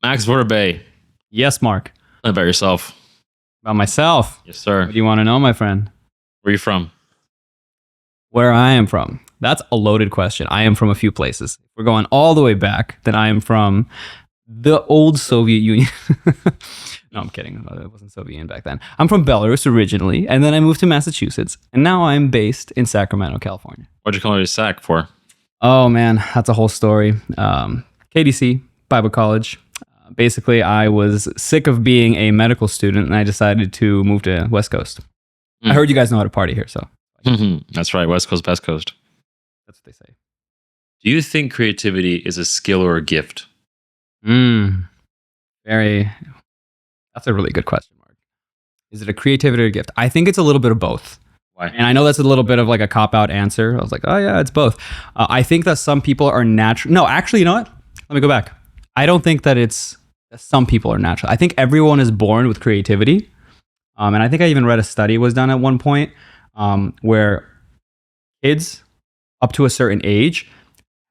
Max Vorobey. Yes, Mark. Tell me about yourself. About myself. Yes, sir. What do you want to know, my friend? Where are you from? Where I am from. That's a loaded question. I am from a few places. If we're going all the way back, then I am from the old Soviet Union. No, I'm kidding. It wasn't Soviet Union back then. I'm from Belarus originally, and then I moved to Massachusetts, and now I'm based in Sacramento, California. What'd you call your SAC for? Oh, man, that's a whole story. KDC, Bible College. Basically, I was sick of being a medical student, and I decided to move to West Coast. I heard you guys know how to party here, so. That's right. West Coast, Best Coast. That's what they say. Do you think creativity is a skill or a gift? That's a really good question, Mark. Is it a creativity or a gift? I think it's a little bit of both. Why? And I know that's a little bit of like a cop-out answer. I was like, oh yeah, it's both. I think that some people are natural. No, actually, you know what? Let me go back. I don't think that some people are natural. I think everyone is born with creativity. And I think I even read a study was done at one point where kids up to a certain age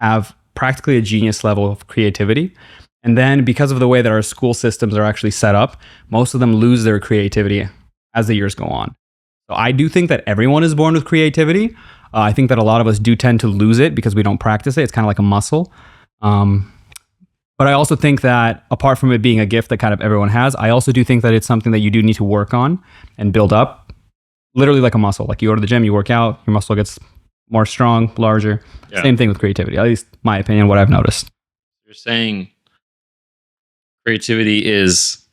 have practically a genius level of creativity. And then because of the way that our school systems are actually set up, most of them lose their creativity as the years go on. So I do think that everyone is born with creativity. I think that a lot of us do tend to lose it because we don't practice it. It's kind of like a muscle. But I also think that apart from it being a gift that kind of everyone has, I also do think that it's something that you do need to work on and build up. Literally like a muscle. Like you go to the gym, you work out, your muscle gets more strong, larger. Yeah. Same thing with creativity, at least my opinion, what I've noticed. You're saying creativity is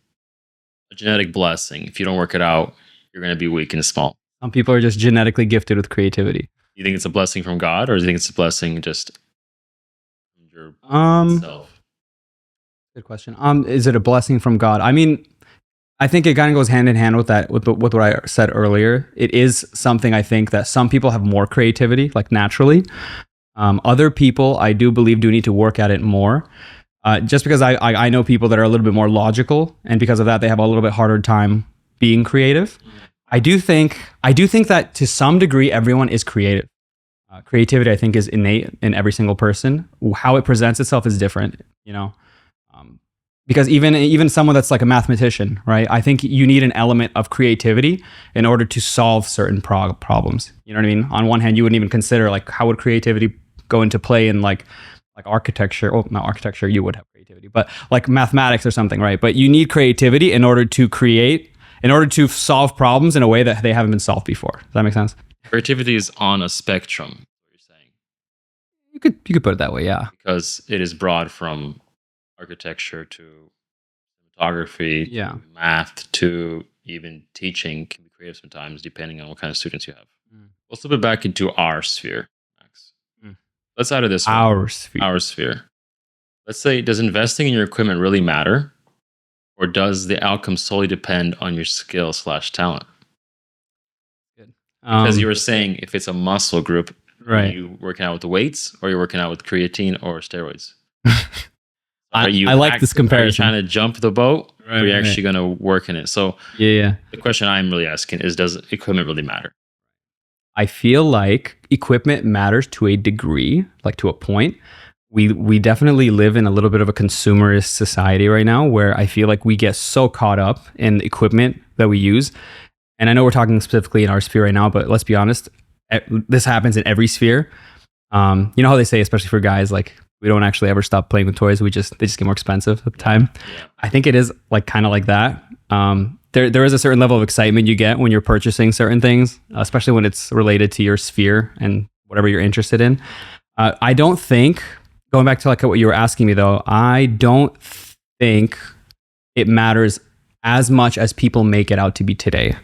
a genetic blessing. If you don't work it out, you're going to be weak and small. Some people are just genetically gifted with creativity. You think it's a blessing from God, or do you think it's a blessing just from your self? Good question. Is it a blessing from God? I mean, I think it kind of goes hand in hand with that, with what I said earlier. It is something I think that some people have more creativity, like naturally. Other people, I do believe, do need to work at it more. Just because I know people that are a little bit more logical, and because of that, they have a little bit harder time being creative. I do think that to some degree, everyone is creative. Creativity, I think, is innate in every single person. How it presents itself is different, you know. Because even someone that's like a mathematician, right? I think you need an element of creativity in order to solve certain problems. You know what I mean? On one hand, you wouldn't even consider like how would creativity go into play in like architecture. Oh, not architecture. You would have creativity, but like mathematics or something, right? But you need creativity in order to solve problems in a way that they haven't been solved before. Does that make sense? Creativity is on a spectrum. What you're saying? You could put it that way, yeah. Because it is broad from architecture to cinematography, to math, to even teaching can be creative sometimes, depending on what kind of students you have. Let's flip it back into our sphere, Max. Let's out of this Our one. sphere. Our sphere. Let's say, does investing in your equipment really matter? Or does the outcome solely depend on your skill/talent? Good. Because you were saying if it's a muscle group, right? Are you working out with the weights, or you're working out with creatine or steroids? I like this comparison. Are you trying to jump the boat, right, or are you actually going to work in it? So yeah. The question I'm really asking is, does equipment really matter? I feel like equipment matters to a degree, like to a point. We definitely live in a little bit of a consumerist society right now, where I feel like we get so caught up in the equipment that we use. And I know we're talking specifically in our sphere right now, but let's be honest, this happens in every sphere. You know how they say, especially for guys, like we don't actually ever stop playing with toys. They just get more expensive at the time. Yeah. I think it is like kind of like that. There is a certain level of excitement you get when you're purchasing certain things, especially when it's related to your sphere and whatever you're interested in. I don't think, going back to like what you were asking me though, I don't think it matters as much as people make it out to be today.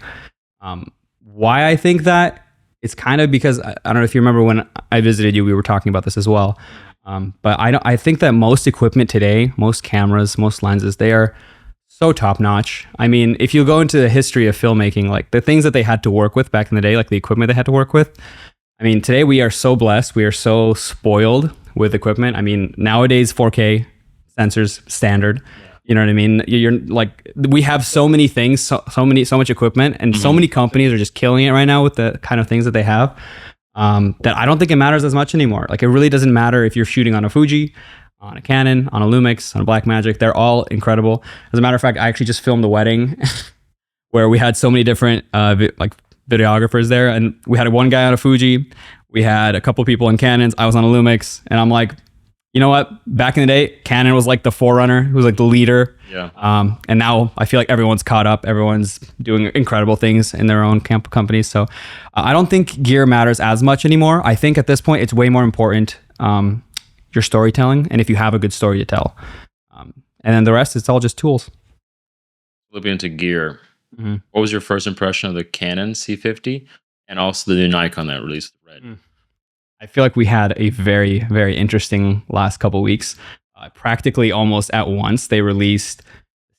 Why I think that? It's kind of because I don't know if you remember when I visited you, we were talking about this as well. But I think that most equipment today, most cameras, most lenses, they are so top notch. I mean, if you go into the history of filmmaking, like the things that they had to work with back in the day, like the equipment they had to work with. I mean, today we are so blessed. We are so spoiled with equipment. I mean, nowadays 4K sensors standard. You know what I mean? You're like, we have so many things, so much equipment, and so many companies are just killing it right now with the kind of things that they have. That I don't think it matters as much anymore. Like, it really doesn't matter if you're shooting on a Fuji on a Canon, on a Lumix, on a Blackmagic. They're all incredible. As a matter of fact, I actually just filmed the wedding where we had so many different videographers there, and we had one guy on a Fuji, we had a couple people on Canons, I was on a Lumix, and I'm like, you know what? Back in the day, Canon was like the forerunner, who was like the leader. Yeah. And now I feel like everyone's caught up. Everyone's doing incredible things in their own companies. So I don't think gear matters as much anymore. I think at this point, it's way more important your storytelling, and if you have a good story to tell. And then the rest, it's all just tools. Flipping into gear, what was your first impression of the Canon C50 and also the new Nikon that released the red? I feel like we had a very, very interesting last couple weeks. Practically almost at once, they released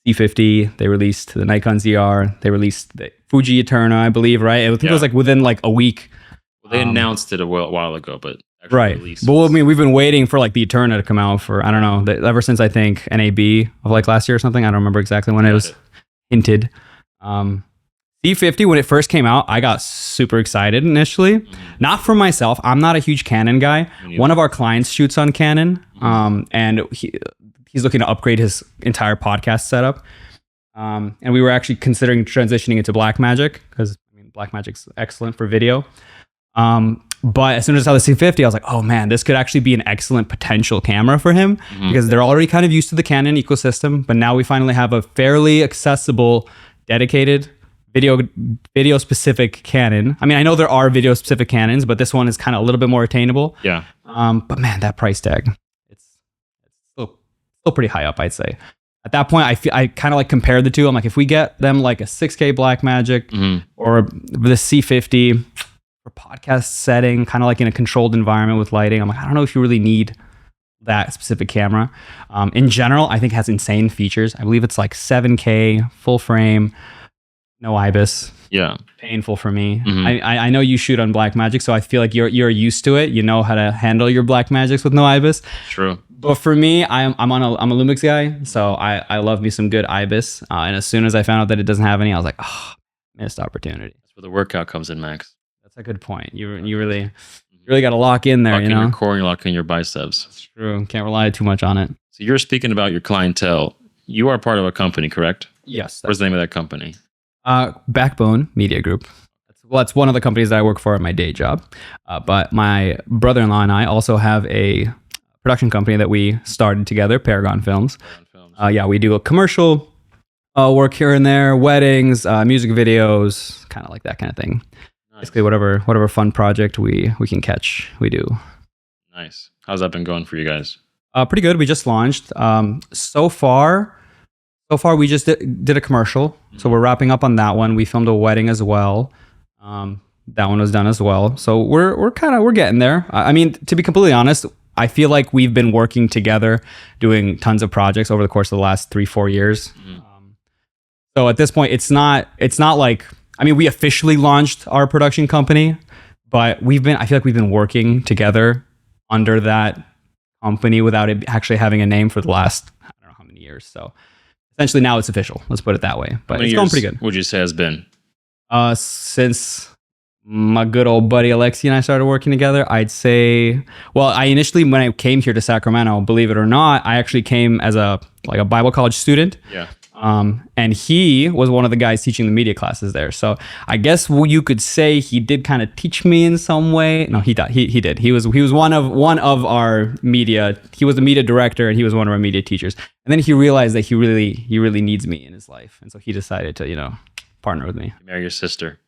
C50, they released the Nikon ZR, they released the Fuji Eterna, I believe, right? I think it was like within like a week. Well, they announced it a while ago, but right. But I mean, we've been waiting for like the Eterna to come out for, I don't know, ever since I think NAB of like last year or something. I don't remember exactly when it was hinted. C50, when it first came out, I got super excited initially. Not for myself. I'm not a huge Canon guy. One of our clients shoots on Canon, and he's looking to upgrade his entire podcast setup. And we were actually considering transitioning into Blackmagic, because Blackmagic's excellent for video. But as soon as I saw the C50, I was like, oh man, this could actually be an excellent potential camera for him, because they're already kind of used to the Canon ecosystem, but now we finally have a fairly accessible, dedicated video specific Canon. I mean, I know there are video specific Canons, but this one is kind of a little bit more attainable. Yeah. But man, that price tag, it's still pretty high up, I'd say. At that point, I kind of like compared the two. I'm like, if we get them like a 6K Blackmagic or the C50 for podcast setting, kind of like in a controlled environment with lighting, I'm like, I don't know if you really need that specific camera. In general, I think it has insane features. I believe it's like 7K, full frame, no IBIS. Yeah. Painful for me. I know you shoot on Blackmagic, so I feel like you're used to it. You know how to handle your Blackmagics with no IBIS. True. But for me, I'm a Lumix guy, so I love me some good IBIS. And as soon as I found out that it doesn't have any, I was like, oh, missed opportunity. That's where the workout comes in, Max. That's a good point. You really got to lock in there. Lock in your core, lock in your biceps. That's true. Can't rely too much on it. So you're speaking about your clientele. You are part of a company, correct? Yes. What's the name of that company? Backbone Media Group. That's one of the companies that I work for at my day job. But my brother-in-law and I also have a production company that we started together, Paragon Films. Yeah, we do a commercial work here and there, weddings, music videos, kind of like that kind of thing. Nice. Basically, whatever fun project we can catch, we do. Nice. How's that been going for you guys? Pretty good. We just launched. So far, we just did a commercial. So we're wrapping up on that one. We filmed a wedding as well. That one was done as well. So we're getting there. I mean, to be completely honest, I feel like we've been working together, doing tons of projects over the course of the last 3-4 years. So at this point, it's not like, I mean, we officially launched our production company, but I feel like we've been working together under that company without it actually having a name for the last, I don't know how many years. So essentially now it's official. Let's put it that way. But it's going pretty good. Would you say has been? Since my good old buddy Alexi and I started working together, I'd say, well, I initially, when I came here to Sacramento, believe it or not, I actually came as a Bible college student. Yeah. And he was one of the guys teaching the media classes there. So I guess you could say he did kind of teach me in some way. No, he did. He was one of our media. He was the media director, and he was one of our media teachers. And then he realized that he really needs me in his life, and so he decided to partner with me. Marry your sister.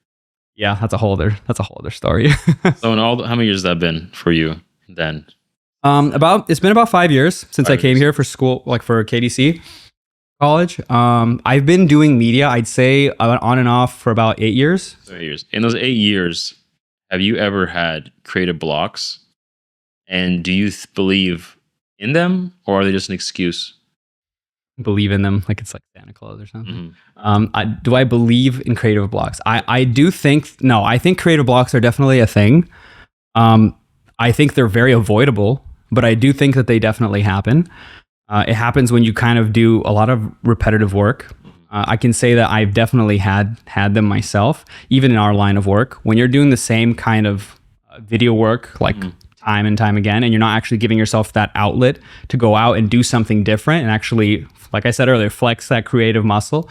Yeah, that's a whole other story. So how many years has that been for you then? It's been about 5 years since I came here for school, like for KDC college. I've been doing media, I'd say on and off for about 8 years. 8 years. In those 8 years, have you ever had creative blocks? And do you believe in them, or are they just an excuse? Believe in them, like it's like Santa Claus or something. Do I believe in creative blocks? I think creative blocks are definitely a thing. I think they're very avoidable, but I do think that they definitely happen. It happens when you kind of do a lot of repetitive work. I can say that I've definitely had them myself, even in our line of work. When you're doing the same kind of video work, like time and time again, and you're not actually giving yourself that outlet to go out and do something different and actually, like I said earlier, flex that creative muscle,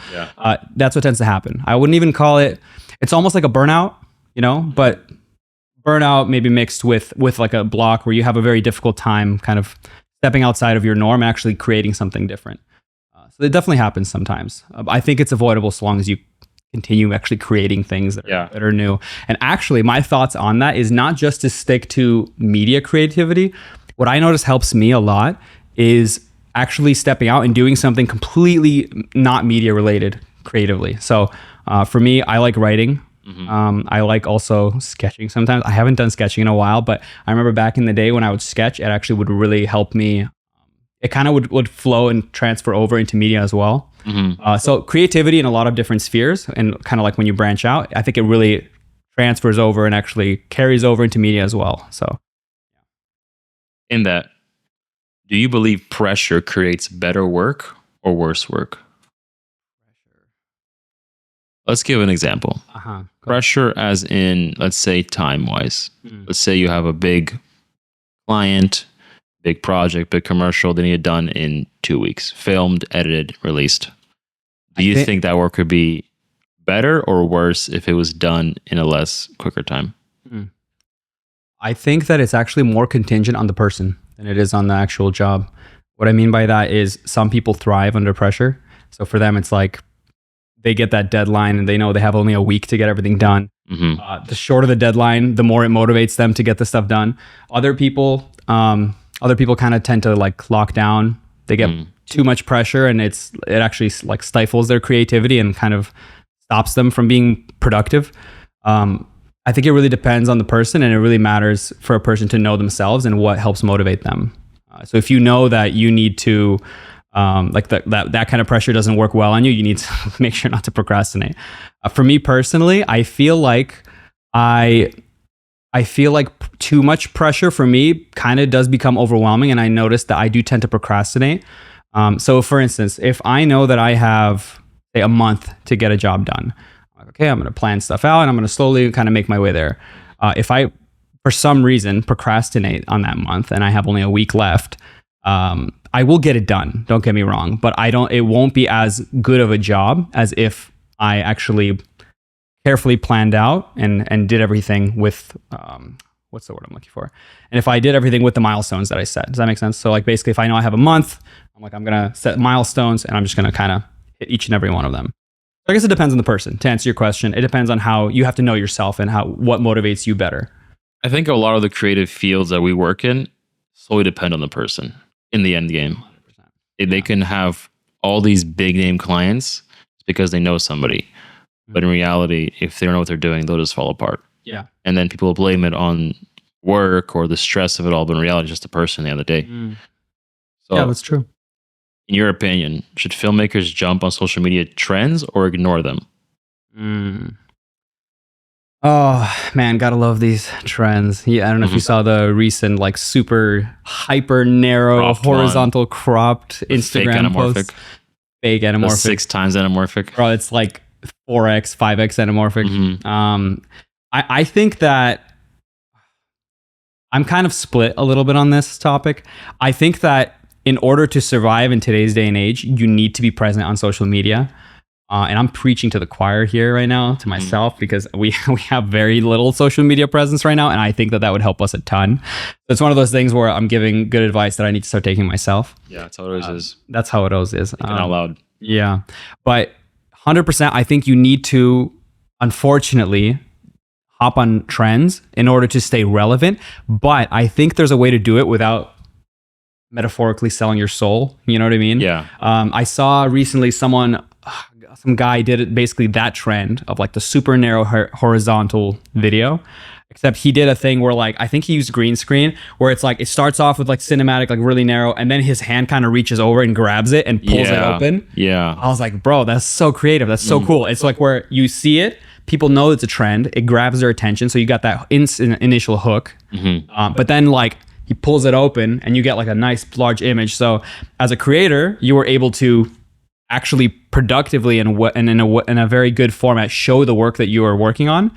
that's what tends to happen. I wouldn't even call it, it's almost like a burnout, but burnout maybe mixed with like a block where you have a very difficult time kind of stepping outside of your norm and actually creating something different. So it definitely happens sometimes. I think it's avoidable so long as you continue actually creating things that are new. And actually, my thoughts on that is not just to stick to media creativity. What I notice helps me a lot is actually stepping out and doing something completely not media related creatively. So for me, I like writing. I like also sketching sometimes. I haven't done sketching in a while, but I remember back in the day when I would sketch, it actually would really help me. It kind of would flow and transfer over into media as well. So creativity in a lot of different spheres, and kind of like when you branch out, I think it really transfers over and actually carries over into media as well. So in that, do you believe pressure creates better work or worse work? Let's give an example. Pressure as in, let's say, time-wise. Let's say you have a big client, big project, big commercial, they need it done in 2 weeks. Filmed, edited, released. Do you think that work could be better or worse if it was done in a less quicker time? I think that it's actually more contingent on the person than it is on the actual job. What I mean by that is some people thrive under pressure. So for them, it's like they get that deadline and they know they have only a week to get everything done. The shorter the deadline, the more it motivates them to get the stuff done. Other people kind of tend to like lock down. They get too much pressure, and it actually like stifles their creativity and kind of stops them from being productive. I think it really depends on the person, and it really matters for a person to know themselves and what helps motivate them. So if you know that you need to, like that kind of pressure doesn't work well on you, you need to make sure not to procrastinate. For me personally, I feel like too much pressure for me kind of does become overwhelming, and I notice that I do tend to procrastinate. So for instance, if I know that I have, say, a month to get a job done, I'm like, okay, I'm going to plan stuff out and I'm going to slowly kind of make my way there. If I, for some reason, procrastinate on that month and I have only a week left, I will get it done. Don't get me wrong, but it won't be as good of a job as if I actually carefully planned out and did everything with, what's the word I'm looking for? And if I did everything with the milestones that I set, does that make sense? So like basically if I know I have a month, I'm going to set milestones and I'm just going to kind of hit each and every one of them. So I guess it depends on the person. To answer your question, it depends on how you have to know yourself and what motivates you better. I think a lot of the creative fields that we work in solely depend on the person in the end game. 100%. They can have all these big name clients because they know somebody. But in reality, if they don't know what they're doing, they'll just fall apart. Yeah. And then people will blame it on work or the stress of it all, but in reality, it's just the person at the end of the day. So, yeah, that's true. In your opinion, should filmmakers jump on social media trends or ignore them? Oh, man, gotta love these trends. Yeah, I don't know if you saw the recent, like, super hyper narrow, cropped horizontal cropped Instagram post. Fake anamorphic. 6 times anamorphic. Bro, it's like 4x, 5x anamorphic. I think that I'm kind of split a little bit on this topic. I think that in order to survive in today's day and age, you need to be present on social media. And I'm preaching to the choir here right now, to myself, because we have very little social media presence right now. And I think that would help us a ton. So it's one of those things where I'm giving good advice that I need to start taking myself. Yeah, that's how it always is. That's how it always is. Thinking out loud. Yeah. But 100%, I think you need to, unfortunately, hop on trends in order to stay relevant. But I think there's a way to do it without metaphorically selling your soul. You know what I mean? Yeah. I saw recently some guy did it, basically that trend of like the super narrow horizontal video, except he did a thing where like, I think he used green screen, where it's like, it starts off with like cinematic, like really narrow, and then his hand kind of reaches over and grabs it and pulls it open. Yeah. I was like, bro, that's so creative. That's so cool. It's like where you see it, people know it's a trend, it grabs their attention. So you got that initial hook, but then like, he pulls it open and you get like a nice large image. So as a creator, you were able to actually productively and in a very good format show the work that you are working on.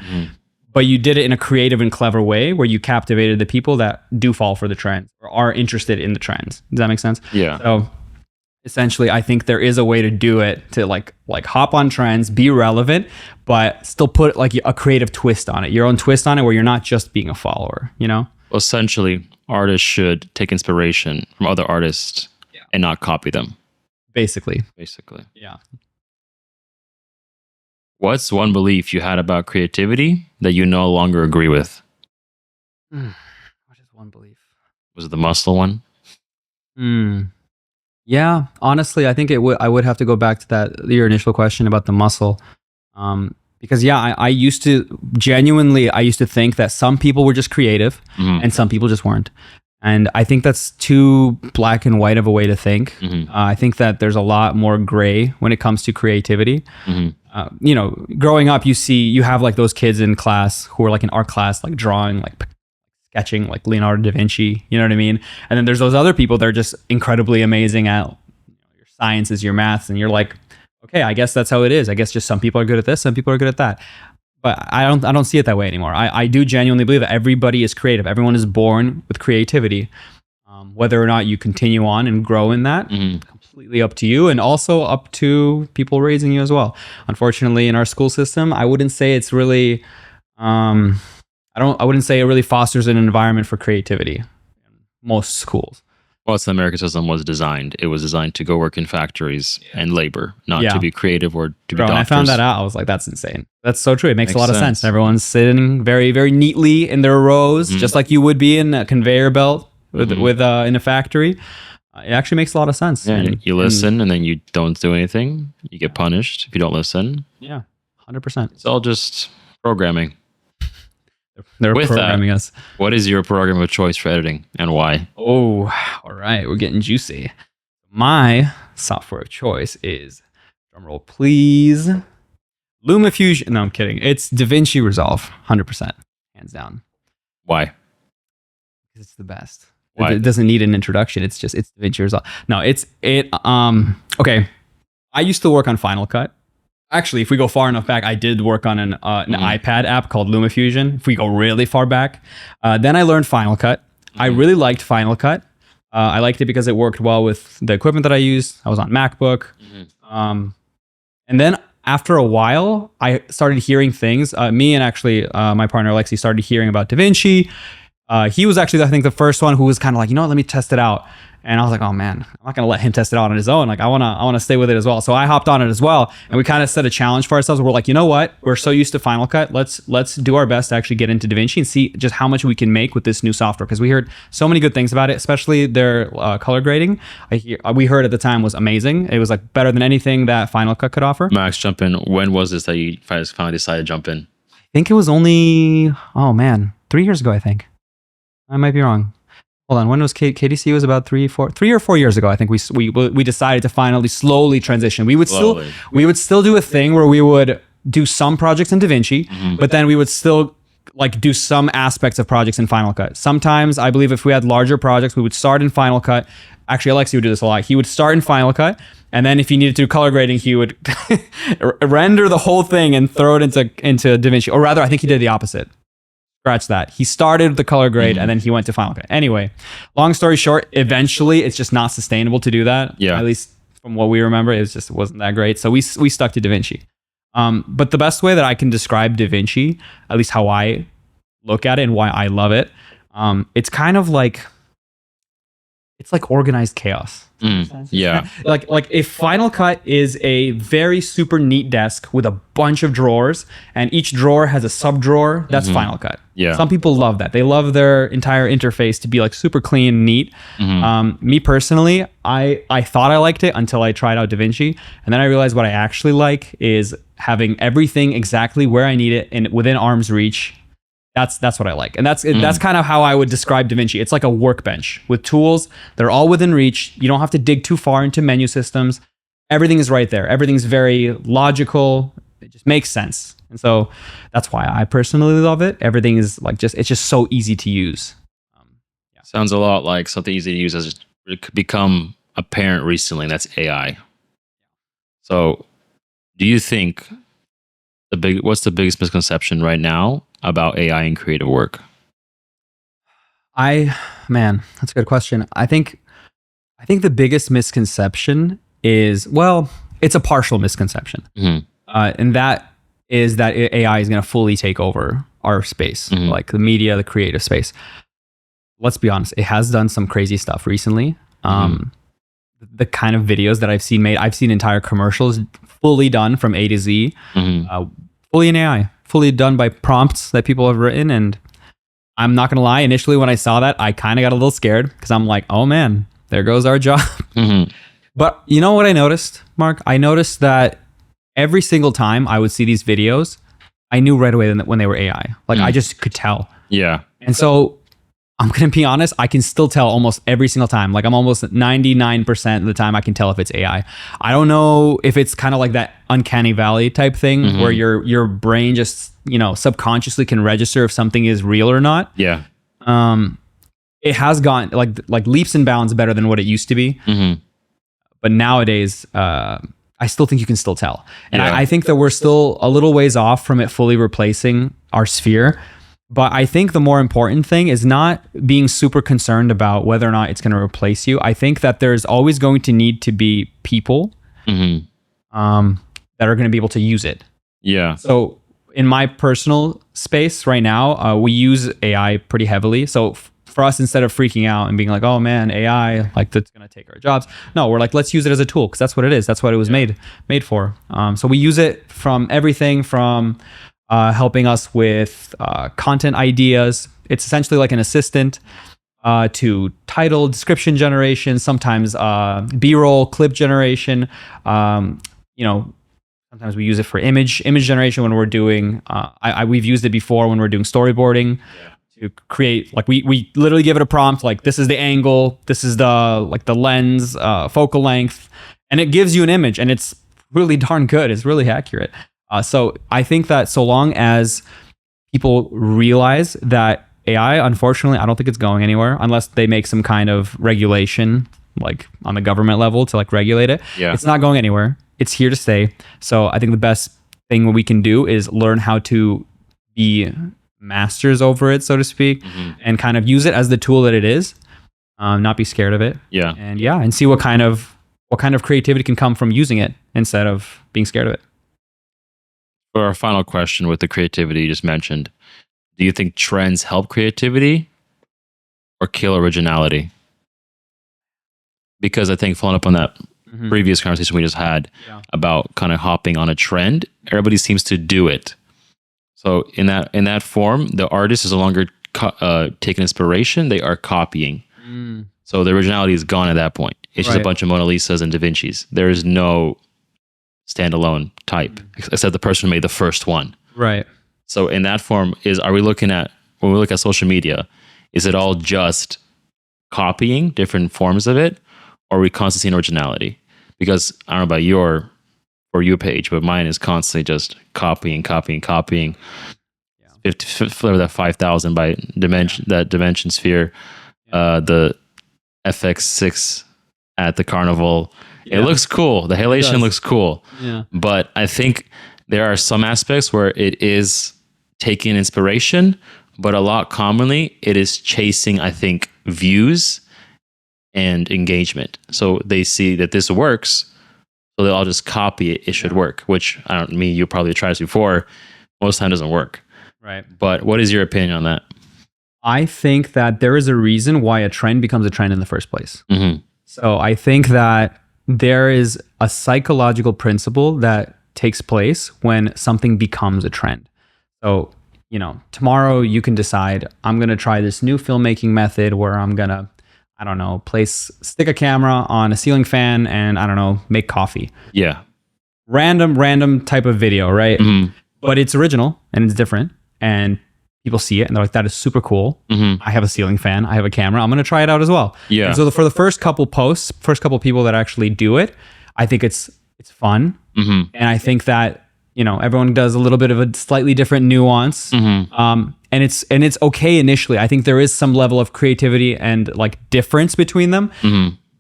but you did it in a creative and clever way where you captivated the people that do fall for the trends or are interested in the trends. Does that make sense? Yeah. So essentially, I think there is a way to do it to like hop on trends, be relevant, but still put like a creative twist on it, your own twist on it, where you're not just being a follower, you know? Essentially, artists should take inspiration from other artists and not copy them. Basically. Yeah. What's one belief you had about creativity that you no longer agree with? What is one belief? Was it the muscle one? Yeah, honestly, I think I would have to go back to your initial question about the muscle. Because I used to think that some people were just creative and some people just weren't. And I think that's too black and white of a way to think. I think that there's a lot more gray when it comes to creativity. Growing up, you have like those kids in class who are like in art class, like drawing, like sketching, like Leonardo da Vinci, you know what I mean? And then there's those other people that are just incredibly amazing at your sciences, your maths, and you're like, okay, I guess that's how it is. I guess just some people are good at this, some people are good at that. But I don't see it that way anymore. I do genuinely believe that everybody is creative. Everyone is born with creativity. Whether or not you continue on and grow in that, completely up to you, and also up to people raising you as well. Unfortunately, in our school system, I wouldn't say it's really, I wouldn't say it really fosters an environment for creativity in most schools. Well, it's the American system was designed. It was designed to go work in factories and labor, not to be creative or to be doctors. When I found that out, I was like, that's insane. That's so true. It makes a lot of sense. Everyone's sitting very, very neatly in their rows, just like you would be in a conveyor belt with in a factory. It actually makes a lot of sense. Yeah, and you listen and then you don't do anything. You get punished if you don't listen. Yeah, 100%. It's all just programming. They're programming us. What is your program of choice for editing and why? Oh, all right. We're getting juicy. My software of choice is, drumroll please, LumaFusion. No, I'm kidding. It's DaVinci Resolve, 100%, hands down. Why? Because it's the best. Why? It doesn't need an introduction. It's DaVinci Resolve. No, okay. I used to work on Final Cut. Actually, if we go far enough back, I did work on an iPad app called LumaFusion. If we go really far back, then I learned Final Cut. I really liked Final Cut. I liked it because it worked well with the equipment that I used. I was on MacBook. And then after a while, I started hearing things. Me and actually my partner Alexi started hearing about DaVinci. He was actually, I think, the first one who was kind of like, let me test it out. And I was like, oh man, I'm not gonna let him test it out on his own. Like I wanna stay with it as well. So I hopped on it as well. And we kind of set a challenge for ourselves. We're like, you know what? We're so used to Final Cut. Let's do our best to actually get into DaVinci and see just how much we can make with this new software. Because we heard so many good things about it, especially their color grading. We heard at the time was amazing. It was like better than anything that Final Cut could offer. Max, jump in. When was this that you finally decided to jump in? I think it was only, 3 years ago, I think. I might be wrong. Hold on. When was KDC? Was about 3 or 4 years ago. I think we decided to finally slowly transition. We would still do a thing where we would do some projects in DaVinci, but then we would still like do some aspects of projects in Final Cut. Sometimes I believe if we had larger projects, we would start in Final Cut. Actually, Alexi would do this a lot. He would start in Final Cut, and then if he needed to do color grading, he would render the whole thing and throw it into DaVinci. Or rather, I think he did the opposite. Scratch that. He started the color grade and then he went to Final Cut. Anyway, long story short, eventually it's just not sustainable to do that. Yeah. At least from what we remember, it wasn't that great. So we stuck to DaVinci. But the best way that I can describe DaVinci, at least how I look at it and why I love it, it's kind of like, it's like organized chaos. Yeah. Like if Final Cut is a very super neat desk with a bunch of drawers and each drawer has a sub drawer, that's Final Cut. Yeah. Some people love that. They love their entire interface to be like super clean and neat. Me personally, I thought I liked it until I tried out DaVinci. And then I realized what I actually like is having everything exactly where I need it and within arm's reach. That's what I like. And that's kind of how I would describe DaVinci. It's like a workbench with tools. They're all within reach. You don't have to dig too far into menu systems. Everything is right there. Everything's very logical. It just makes sense. And so that's why I personally love it. Everything is like it's just so easy to use. Sounds a lot like something easy to use has become apparent recently, and that's AI. So do you think what's the biggest misconception right now about AI in creative work? Man, that's a good question. I think the biggest misconception is, well, it's a partial misconception. And that is that AI is going to fully take over our space, like the media, the creative space. Let's be honest, it has done some crazy stuff recently. The kind of videos that I've seen made, I've seen entire commercials fully done from A to Z, fully in AI, fully done by prompts that people have written. And I'm not going to lie, initially when I saw that, I kind of got a little scared because I'm like, oh man, there goes our job. But you know what I noticed, Mark? I noticed that every single time I would see these videos, I knew right away when they were AI. Like I just could tell. Yeah. And so I'm going to be honest, I can still tell almost every single time. Like I'm almost 99% of the time I can tell if it's AI. I don't know if it's kind of like that uncanny valley type thing where your brain just, subconsciously can register if something is real or not. Yeah. It has gone like leaps and bounds better than what it used to be. But nowadays, I still think you can still tell. And I think that we're still a little ways off from it fully replacing our sphere. But I think the more important thing is not being super concerned about whether or not it's going to replace you. I think that there's always going to need to be people that are going to be able to use it. Yeah. So in my personal space right now, we use AI pretty heavily. So for us, instead of freaking out and being like, oh man, AI, like that's going to take our jobs. No, we're like, let's use it as a tool because that's what it is. That's what it was made for. So we use it from everything from helping us with content ideas. It's essentially like an assistant to title, description generation, sometimes B-roll, clip generation. Sometimes we use it for image generation when we're doing, we've used it before when we're doing storyboarding to create, like we literally give it a prompt, like this is the angle, this is the lens, focal length, and it gives you an image and it's really darn good. It's really accurate. So I think that so long as people realize that AI, unfortunately, I don't think it's going anywhere unless they make some kind of regulation, like on the government level to like regulate it. Yeah. It's not going anywhere. It's here to stay. So I think the best thing we can do is learn how to be masters over it, so to speak, and kind of use it as the tool that it is, not be scared of it. Yeah. And see what kind of creativity can come from using it instead of being scared of it. For our final question with the creativity you just mentioned, do you think trends help creativity or kill originality? Because I think following up on that previous conversation we just had about kind of hopping on a trend, everybody seems to do it. So in that form, the artist is no longer taking inspiration, they are copying. So the originality is gone at that point. It's just a bunch of Mona Lisas and Da Vinci's. There is no standalone type, except the person who made the first one. Right. So in that form, when we look at social media, is it all just copying different forms of it, or are we constantly seeing originality? Because I don't know about your For You page, but mine is constantly just copying. Yeah. For that 5,000 by dimension, that dimension sphere, the FX6 at the carnival. Yeah. It looks cool. The halation looks cool. Yeah. But I think there are some aspects where it is taking inspiration, but a lot commonly it is chasing, I think, views and engagement. So they see that this works, so they'll all just copy it. It should work, which you probably tried this before. Most of the time doesn't work. Right. But what is your opinion on that? I think that there is a reason why a trend becomes a trend in the first place. So I think that there is a psychological principle that takes place when something becomes a trend. So, tomorrow you can decide, I'm going to try this new filmmaking method where I'm going to, stick a camera on a ceiling fan and, make coffee. Yeah. Random type of video, right? But it's original and it's different. And people see it and they're like, that is super cool. I have a ceiling fan. I have a camera. I'm going to try it out as well. Yeah. And so for the first couple posts, first couple people that actually do it, I think it's fun. And I think that, everyone does a little bit of a slightly different nuance. And it's okay initially. I think there is some level of creativity and like difference between them.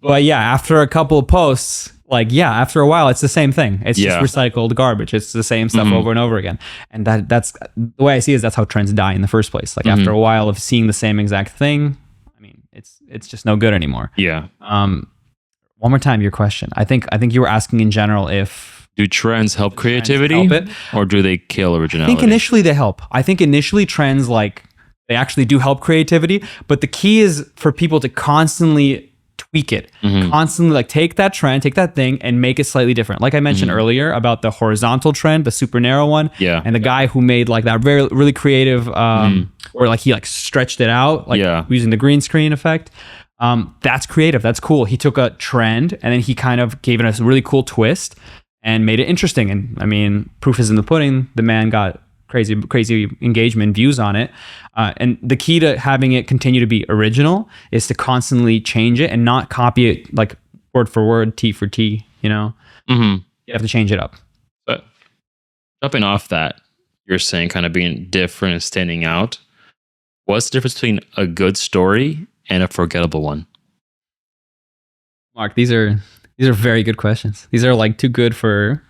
But yeah, after a couple of posts, like, yeah, after a while, it's the same thing. It's just recycled garbage. It's the same stuff over and over again. And that's the way I see it, is that's how trends die in the first place. Like after a while of seeing the same exact thing, I mean, it's just no good anymore. Yeah. One more time, your question. I think you were asking in general if do trends help creativity, or do they kill originality? I think initially they help. I think initially trends, like, they actually do help creativity, but the key is for people to constantly tweak it, constantly like take that trend, take that thing and make it slightly different. Like I mentioned earlier about the horizontal trend, the super narrow one, and the guy who made like that really creative, or like he like stretched it out, like using the green screen effect. That's creative. That's cool. He took a trend and then he kind of gave it a really cool twist and made it interesting. And I mean, proof is in the pudding. The man got crazy engagement, views on it. And the key to having it continue to be original is to constantly change it and not copy it like word for word, T for T, you know? You have to change it up. But jumping off that, you're saying kind of being different and standing out. What's the difference between a good story and a forgettable one? Mark, these are very good questions. These are like too good for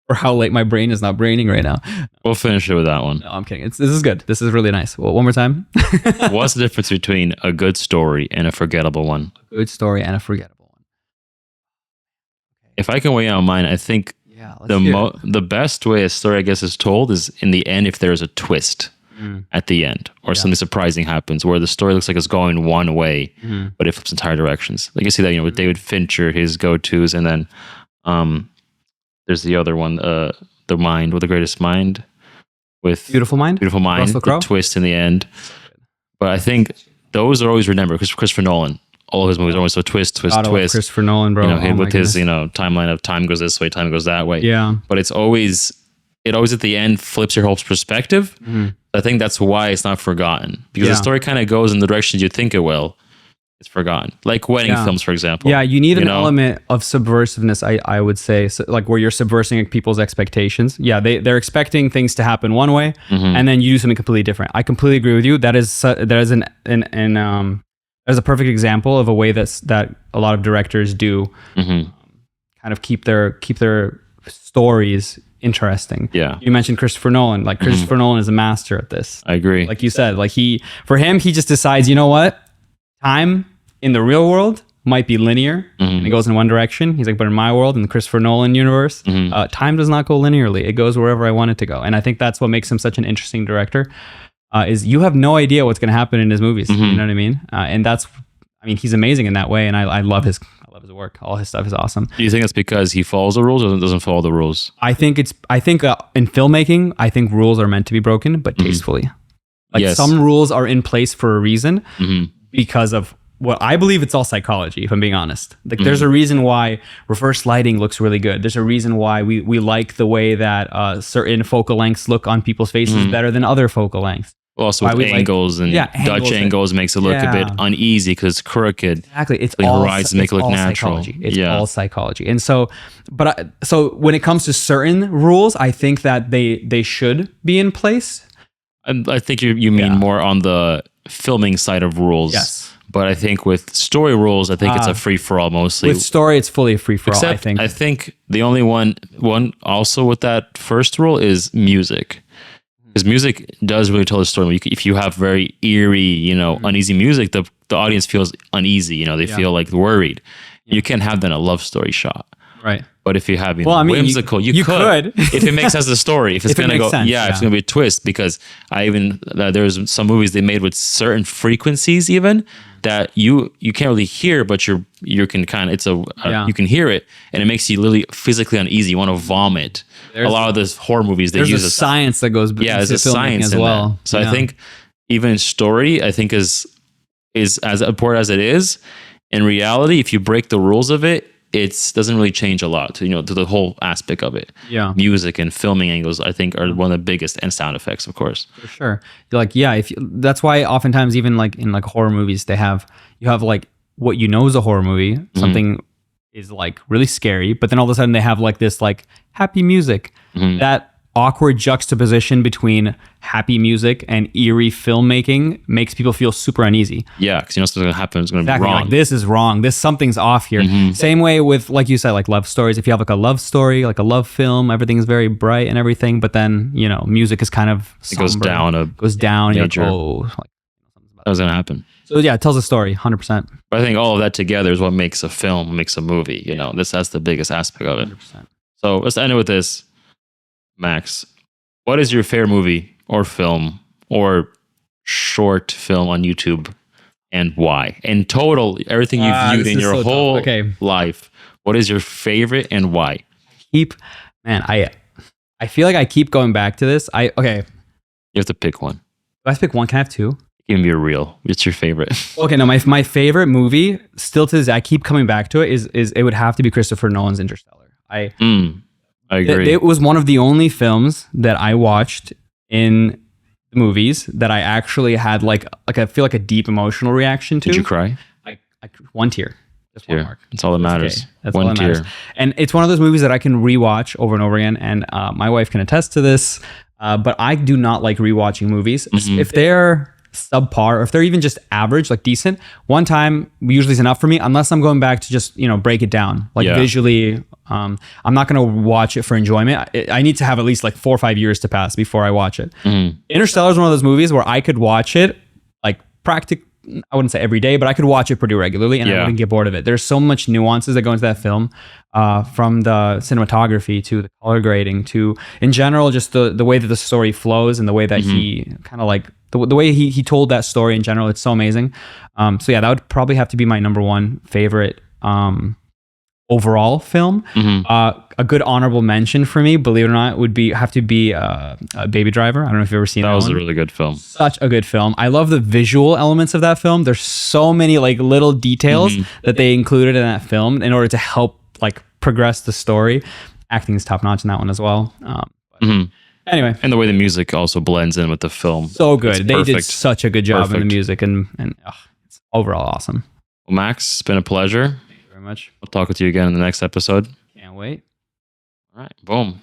for how late my brain is not braining right now. We'll finish it with that one. No, I'm kidding. This is good. This is really nice. Well, one more time. What's the difference between a good story and a forgettable one? A good story and a forgettable one. If I can weigh out mine, I think the best way a story, I guess, is told is in the end if there's a twist at the end or something surprising happens where the story looks like it's going one way, but it flips entire directions. Like you see that, you know, with David Fincher, his go-tos, and then there's the other one, The Mind, with The Greatest Mind, with Beautiful Mind, the twist in the end. But I think those are always remembered because Christopher Nolan, all of his movies are always so twist. Christopher Nolan, bro. You know, with his, you know, timeline of time goes this way, time goes that way. Yeah. But it always at the end flips your whole perspective. I think that's why it's not forgotten, because the story kind of goes in the directions you think it will. It's forgotten, like wedding films, for example. Yeah, you need an element of subversiveness, I would say, so, like where you're subversing people's expectations. Yeah, they're expecting things to happen one way, and then you do something completely different. I completely agree with you. That is a perfect example of a way that a lot of directors do kind of keep their stories interesting. Yeah. You mentioned Christopher Nolan. Like Christopher Nolan is a master at this. I agree. Like you said, like he just decides, you know what? Time in the real world might be linear and it goes in one direction. He's like, but in my world, in the Christopher Nolan universe, time does not go linearly. It goes wherever I want it to go. And I think that's what makes him such an interesting director, is you have no idea what's going to happen in his movies. You know what I mean? And he's amazing in that way. And I love his work. All his stuff is awesome. Do you think it's because he follows the rules or doesn't follow the rules? I think in filmmaking, I think rules are meant to be broken, but tastefully. Like some rules are in place for a reason because of what I believe. It's all psychology, if I'm being honest. Like there's a reason why reverse lighting looks really good. There's a reason why we like the way that certain focal lengths look on people's faces better than other focal lengths. Also with angles and Dutch angles makes it look a bit uneasy because it's crooked. Exactly. It's all horizons make it look natural. Psychology. It's all psychology. And so, so when it comes to certain rules, I think that they should be in place. I think you mean more on the filming side of rules. Yes. But I think with story rules, I think it's a free-for-all mostly. With story, it's fully a free-for-all, I think the only one also with that first rule is music. Because music does really tell the story. If you have very eerie, uneasy music, the audience feels uneasy. They feel like worried. You can't have that in a love story shot. Right. But if you have whimsical, you could if it makes sense as a story. If it's going to go, if it's going to be a twist. Because there's some movies they made with certain frequencies even that you can't really hear, but you can kind of you can hear it, and it makes you literally physically uneasy. You want to vomit. A lot of those horror movies they use a science that goes there's a science as well. That. So I think even story is as important as it is. In reality, if you break the rules of it, it doesn't really change a lot to the whole aspect of it. Yeah. Music and filming angles, I think, are one of the biggest, and sound effects, of course. For sure. That's why oftentimes even like in like horror movies, you have like what is a horror movie. Something is like really scary, but then all of a sudden they have like this like happy music that awkward juxtaposition between happy music and eerie filmmaking makes people feel super uneasy. Yeah, because you know something's going to happen. It's going to be wrong. Like, this is wrong. Something's off here. Same way with, like you said, like love stories. If you have like a love story, like a love film, everything's very bright and everything, but then, you know, music is kind of somber. It goes down. Major. You're like, oh, like, that was going to happen. So yeah, it tells a story, 100%. But I think all of that together is what makes a film, makes a movie. You know, that's the biggest aspect of it. 100%. So let's end it with this, Max. What is your favorite movie or film or short film on YouTube, and why? In total, everything you've viewed in your whole life, what is your favorite and why? I feel like I keep going back to this. You have to pick one. Do I have to pick one? Can I have two? Give me a real. It's your favorite. Okay, no, my favorite movie, still to this day, I keep coming back to it, is it would have to be Christopher Nolan's Interstellar. I agree. It was one of the only films that I watched in the movies that I actually had like I feel like a deep emotional reaction to. Did you cry? I one tear. Just one mark. That's all that matters. Okay. That's one tear. And it's one of those movies that I can rewatch over and over again. And my wife can attest to this. But I do not like rewatching movies. If they're subpar, or if they're even just average, like decent, one time usually is enough for me, unless I'm going back to just, you know, break it down, like visually. I'm not going to watch it for enjoyment. I need to have at least like 4 or 5 years to pass before I watch it. Interstellar is one of those movies where I could watch it like I wouldn't say every day, but I could watch it pretty regularly and I wouldn't get bored of it. There's so much nuances that go into that film, from the cinematography to the color grading to, in general, just the way that the story flows and the way that he kind of like, the way he told that story in general. It's so amazing. So yeah, that would probably have to be my number one favorite overall film. A good honorable mention for me, believe it or not, would have to be Baby Driver. I don't know if you've ever seen that. That was a really good film. Such a good film. I love the visual elements of that film. There's so many like little details that they included in that film in order to help like progress the story. Acting is top notch in that one as well. Anyway, and the way the music also blends in with the film, so good. They did such a good job in the music, and it's overall awesome. Well, Max, it's been a pleasure. Very much. I'll talk with you again in the next episode. Can't wait. All right. Boom.